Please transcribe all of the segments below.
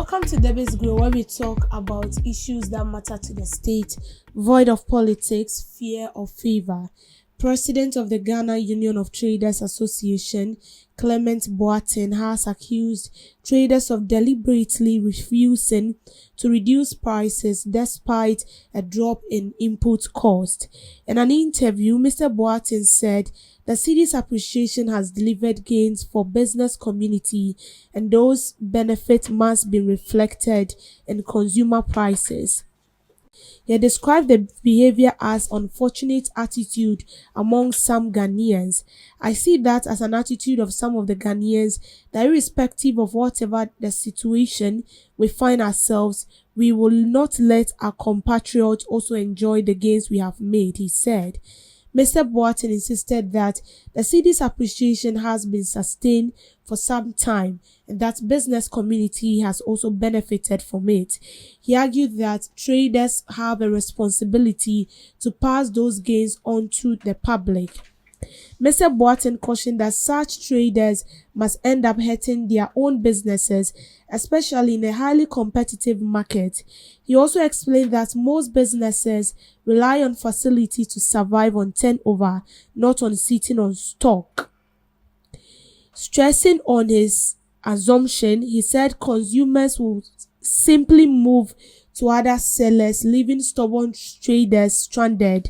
Welcome to Debbie's Grow, where we talk about issues that matter to the state, void of politics, fear or favor. President of the Ghana Union of Traders Association, Clement Boateng, has accused traders of deliberately refusing to reduce prices despite a drop in input cost. In an interview, Mr. Boateng said the city's appreciation has delivered gains for business community, and those benefits must be reflected in consumer prices. He described the behavior as unfortunate attitude among some Ghanaians. I see that as an attitude of some of the Ghanaians that irrespective of whatever the situation we find ourselves, we will not let our compatriots also enjoy the gains we have made, he said. Mr. Boateng insisted that the city's appreciation has been sustained for some time and that business community has also benefited from it. He argued that traders have a responsibility to pass those gains on to the public. Mr. Boateng cautioned that such traders must end up hurting their own businesses, especially in a highly competitive market. He also explained that most businesses rely on facility to survive on turnover, not on sitting on stock. Stressing on his assumption, he said consumers will simply move to other sellers, leaving stubborn traders stranded.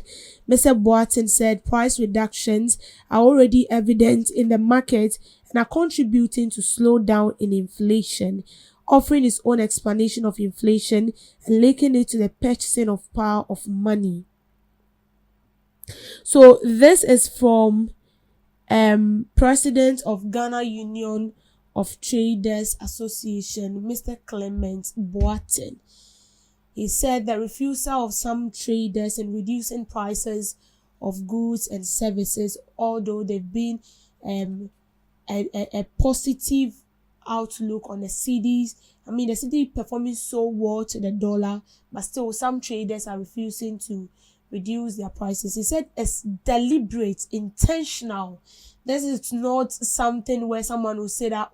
Mr. Boateng said price reductions are already evident in the market and are contributing to slow down in inflation, offering his own explanation of inflation and linking it to the purchasing of power of money. So this is from President of Ghana Union of Traders Association, Mr. Clement Boateng. He said the refusal of some traders in reducing prices of goods and services, although they've been a positive outlook on the cities. The city performing so well to the dollar, but still some traders are refusing to reduce their prices. He said it's deliberate, intentional. This is not something where someone will say that,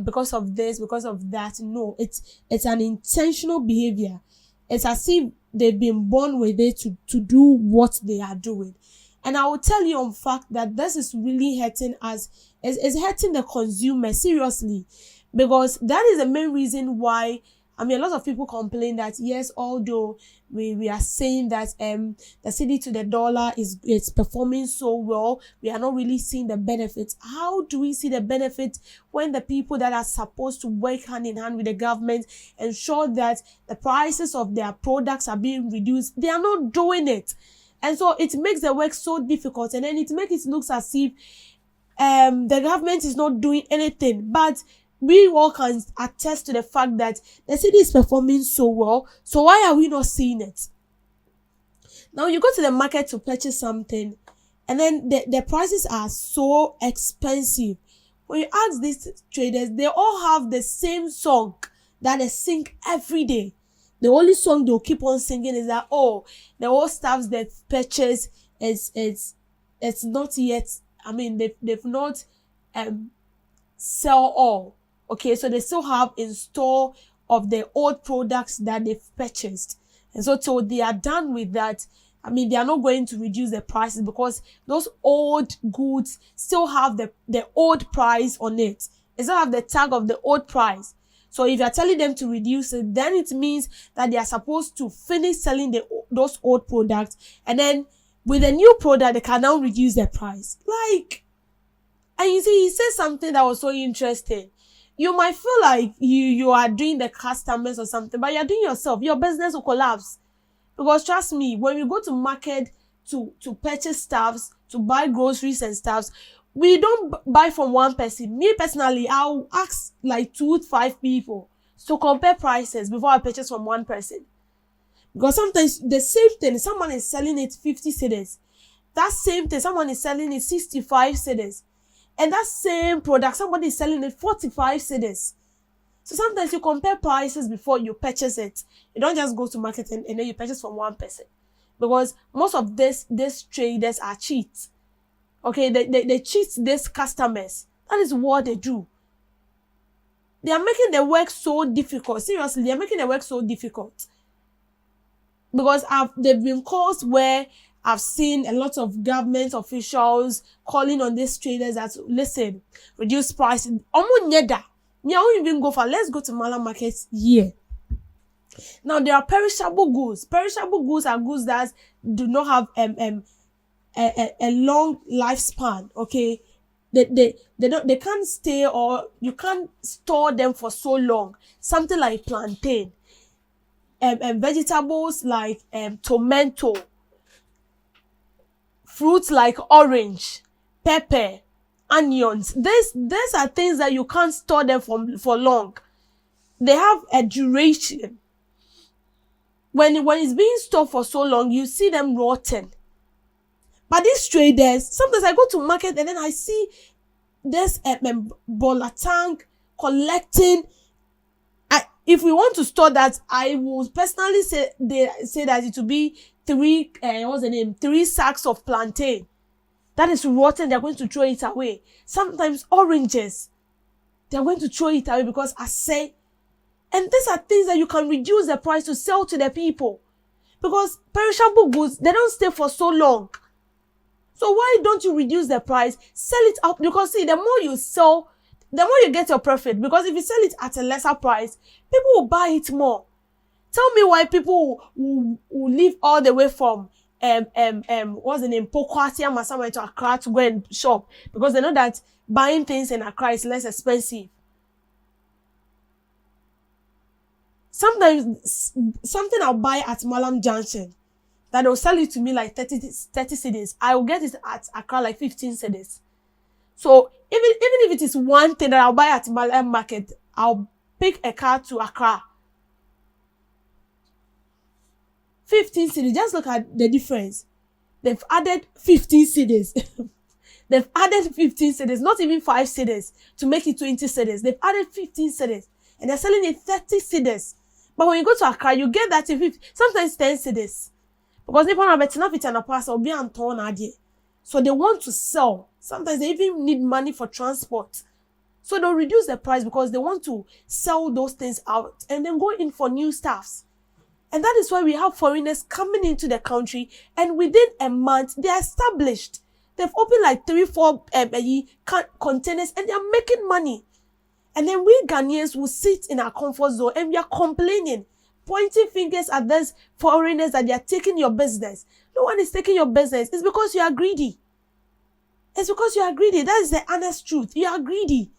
because of this, because of that. No, it's an intentional behavior. It's as if they've been born with it to do what they are doing. And I will tell you on fact that this is really hurting us. It's hurting the consumer seriously, because that is the main reason why a lot of people complain that yes, although we are saying that the city to the dollar is performing so well, we are not really seeing the benefits. How do we see the benefit when the people that are supposed to work hand in hand with the government ensure that the prices of their products are being reduced? They are not doing it. And so it makes the work so difficult, and then it makes it look as if the government is not doing anything. But we all can attest to the fact that the city is performing so well. So why are we not seeing it? Now you go to the market to purchase something, and then the prices are so expensive. When you ask these traders, they all have the same song that they sing every day. The only song they'll keep on singing is that, the old stuffs they've purchased it's not yet, they've not sell all. Okay, so they still have in store of the old products that they've purchased. And so till they are done with that, they are not going to reduce the prices, because those old goods still have the old price on it. It still have the tag of the old price. So if you're telling them to reduce it, then it means that they are supposed to finish selling those old products, and then with a new product, they can now reduce the price. And you see, he said something that was so interesting. You might feel like you are doing the customers or something, but you're doing yourself. Your business will collapse. Because trust me, when we go to market to purchase stuffs, to buy groceries and stuffs, we don't buy from one person. Me personally, I'll ask like 2 to 5 people to compare prices before I purchase from one person. Because sometimes the same thing, someone is selling it 50 cedis. That same thing, someone is selling it 65 cedis. And that same product, somebody is selling it 45 cedis. So sometimes you compare prices before you purchase it. You don't just go to market and then you purchase from one person. Because most of these traders are cheats. Okay, they cheat these customers. That is what they do. They are making the work so difficult. Seriously, they are making the work so difficult. Because they've been calls where I've seen a lot of government officials calling on these traders that, listen, reduce price. Nyeda. Me, I won't even go for, let's go to Mala Market here. Now, there are perishable goods. Perishable goods are goods that do not have a long lifespan, okay? They can't stay, or you can't store them for so long. Something like plantain, vegetables like tomato, fruits like orange, pepper, onions. These are things that you can't store them for long. They have a duration. When it's being stored for so long, you see them rotten. But these traders, sometimes I go to market and then I see this bola tank collecting. If we want to store that, I will personally say that it will be 3 sacks of plantain. That is rotten. They're going to throw it away. Sometimes oranges, they're going to throw it away because I say. And these are things that you can reduce the price to sell to the people. Because perishable goods, they don't stay for so long. So why don't you reduce the price? Sell it up. Because see, the more you sell, the more you get your profit. Because if you sell it at a lesser price, people will buy it more. Tell me why people will leave all the way from what's the name, Pokwati or somewhere to Accra to go and shop. Because they know that buying things in Accra is less expensive. Sometimes something I'll buy at Malam Junction that they'll sell it to me like 30 cedis. I will get it at Accra like 15 cedis. So even if it is one thing that I'll buy at Malam Market, I'll pick a car to Accra. 15 cedis. Just look at the difference. They've added 15 cedis. They've added 15 cedis, not even 5 cedis to make it 20 cedis. They've added 15 cedis and they're selling it 30 cedis. But when you go to Accra, you get that in 50, sometimes 10 cedis. Because they want to bet enough pass or be on torn idea. So they want to sell. Sometimes they even need money for transport. So they'll reduce the price because they want to sell those things out and then go in for new staffs. And that is why we have foreigners coming into the country, and within a month, they are established. They've opened like 3-4 containers and they are making money. And then we Ghanaians will sit in our comfort zone and we are complaining, pointing fingers at those foreigners that they are taking your business. No one is taking your business. It's because you are greedy. It's because you are greedy. That is the honest truth. You are greedy.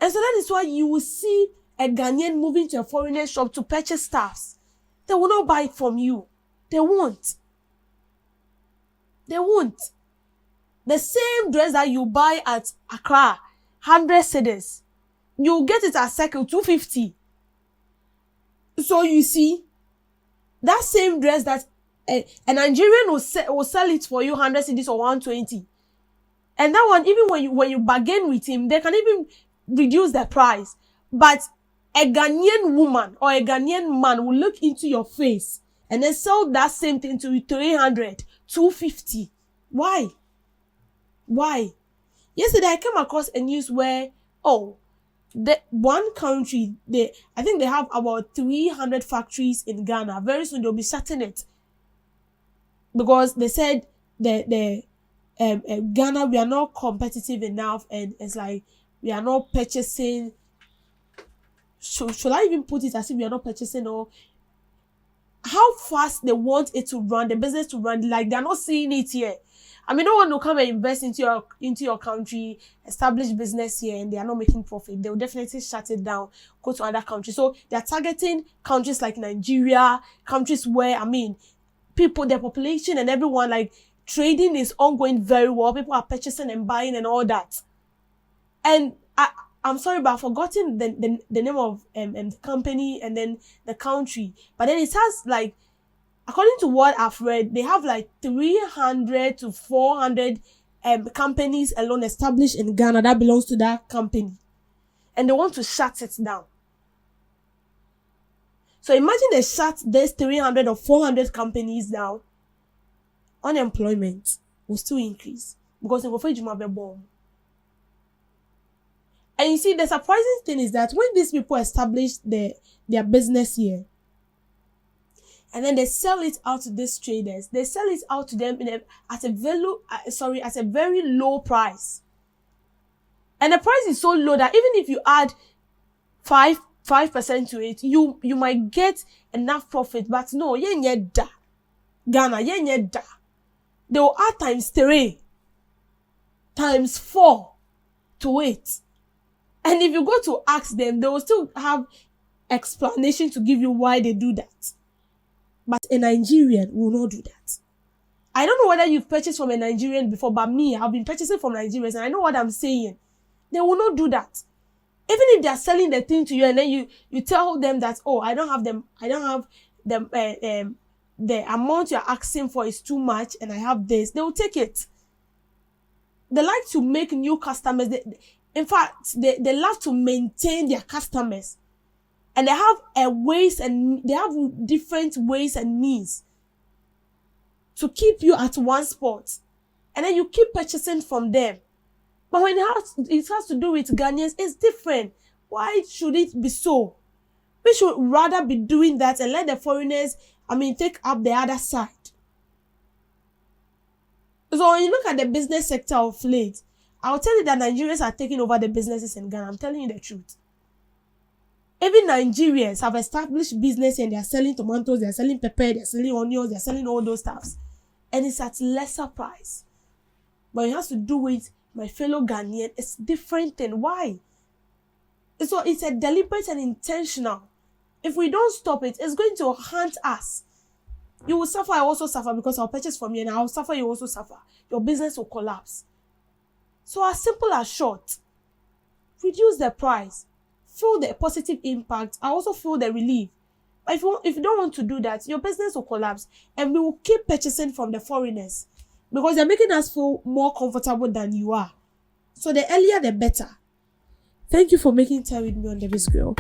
And so that is why you will see a Ghanaian moving to a foreigner shop to purchase stuffs. They will not buy it from you. They won't. They won't. The same dress that you buy at Accra, 100 cedis, you get it at Circle 250. So you see, that same dress that a Nigerian will sell it for you 100 cedis or 120. And that one, even when you bargain with him, they can even reduce the price. But a Ghanaian woman or a Ghanaian man will look into your face and then sell that same thing to you 300, 250. Why? Why? Yesterday I came across a news where, the one country, I think they have about 300 factories in Ghana. Very soon they'll be shutting it. Because they said Ghana, we are not competitive enough, and it's like we are not purchasing. Should I even put it as if we are not purchasing, or how fast they want it to run, the business to run? Like they're not seeing it here. I mean, no one will come and invest into your country, establish business here, and they are not making profit. They will definitely shut it down, go to other countries. So they are targeting countries like Nigeria, countries where, I mean, people, their population and everyone, like, trading is ongoing very well. People are purchasing and buying and all that. And I'm sorry, but I've forgotten the name of the company and then the country. But then it has, like, according to what I've read, they have like 300 to 400 companies alone established in Ghana that belongs to that company. And they want to shut it down. So imagine they shut these 300 or 400 companies down. Unemployment will still increase because they go for bomb. And you see, the surprising thing is that when these people establish their business here, and then they sell it out to these traders, they sell it out to them at a very low price. And the price is so low that even if you add 5% to it, you might get enough profit. But no, yenye da. Ghana, yenye da. They will add times 3, times 4 to it. And if you go to ask them, they will still have explanation to give you why they do that. But a Nigerian will not do that. I don't know whether you've purchased from a Nigerian before, but me, I've been purchasing from Nigerians and I know what I'm saying. They will not do that. Even if they are selling the thing to you and then you tell them that, oh, I don't have the amount you're asking for is too much and I have this, they will take it. They like to make new customers. In fact, they love to maintain their customers. And they have they have different ways and means to keep you at one spot. And then you keep purchasing from them. But when it has to do with Ghanaians, it's different. Why should it be so? We should rather be doing that and let the foreigners, take up the other side. So when you look at the business sector of late, I'll tell you that Nigerians are taking over the businesses in Ghana. I'm telling you the truth. Even Nigerians have established business and they are selling tomatoes, they are selling pepper, they are selling onions, they are selling all those stuffs. And it's at lesser price. But it has to do with my fellow Ghanaian. It's different thing. Why? So it's a deliberate and intentional. If we don't stop it, it's going to haunt us. You will suffer, I also suffer because I'll purchase from you and I'll suffer, you also suffer. Your business will collapse. So as simple as short, reduce the price. Feel the positive impact. I also feel the relief. But if you don't want to do that, your business will collapse and we will keep purchasing from the foreigners because they're making us feel more comfortable than you are. So the earlier, the better. Thank you for making time with me on The Biz Girl.